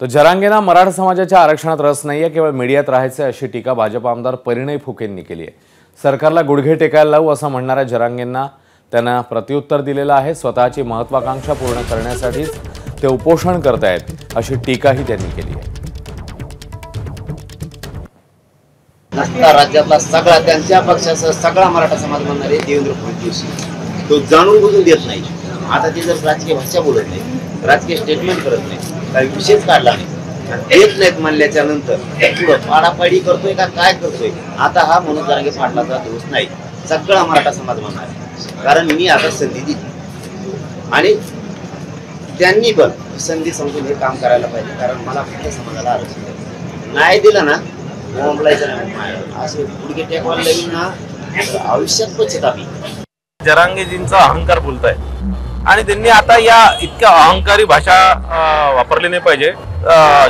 तर जरांगेंना मराठा समाजाच्या आरक्षणात रस नाहीये, केवळ मीडियात राहायचं अशी टीका भाजप आमदार परिणय फुकेंनी केली आहे। सरकारला गुडघे टेकायला लावू असं म्हणणाऱ्या जरांगेंना त्यांना प्रत्युत्तर दिलेलं आहे। स्वतःची महत्त्वाकांक्षा पूर्ण करण्यासाठीच ते उपोषण करतायत अशी टीकाही त्यांनी केली आहे। राज्यातला सगळा त्यांच्या पक्षाचा सगळा मराठा समाज म्हणणारे देवेंद्र फडणवीस तो जाणून बुजून देत नाही। आता ते जर राजकीय भाषा बोलत नाही, राजकीय स्टेटमेंट करत नाही, काही विषयच काढला नाही, देत नाहीत म्हणल्याच्या नंतर पुढं पाडापाडी करतोय का काय करतोय। आता हा मनोज जरांगे पाटलाचा दोष नाही, सगळा मराठा समाज म्हणणार आहे। कारण मी आता संधी दिली आणि त्यांनी पण संधी समजून हे काम करायला पाहिजे। कारण मला कुठल्या समाजाला आरक्षण नाही दिलं ना, असं गुडघे टेकवायला लागेल ना, आयुष्यात पछतावी। जरांगेजींचा अहंकार बोलताय आणि त्यांनी आता या इतक्या अहंकारी भाषा वापरली नाही पाहिजे।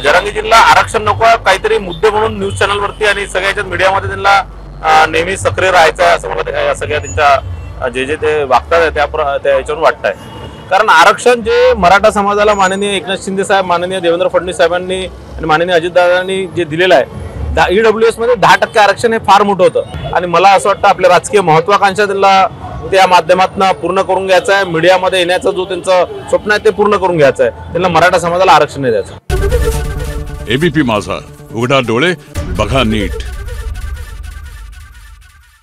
जरांगेजींना आरक्षण नको, काहीतरी मुद्दे म्हणून न्यूज चॅनलवरती आणि सगळ्याच्या मीडियामध्ये त्यांना नेहमी सक्रिय राहायचं आहे असं मला या सगळ्या त्यांच्या जे ते वागतात त्या याच्यावरून वाटतंय। कारण आरक्षण जे मराठा समाजाला माननीय एकनाथ शिंदे साहेब, माननीय देवेंद्र फडणवीस साहेबांनी आणि माननीय अजितदादांनी जे दिलेलं आहे, EWS मध्ये 10% आरक्षण हे फार मोठं होतं आणि मला असं वाटतं आपल्या राजकीय महत्त्वाकांक्षा त्यांना त्या माध्यमातून पूर्ण करून घ्यायचं आहे। मीडियामध्ये येण्याचं जो त्यांचं स्वप्न आहे ते पूर्ण करून घ्यायचं आहे। त्यांना मराठा समाजाला आरक्षण नाही द्यायचं। ABP माझा, उघडा डोळे बघा नीट।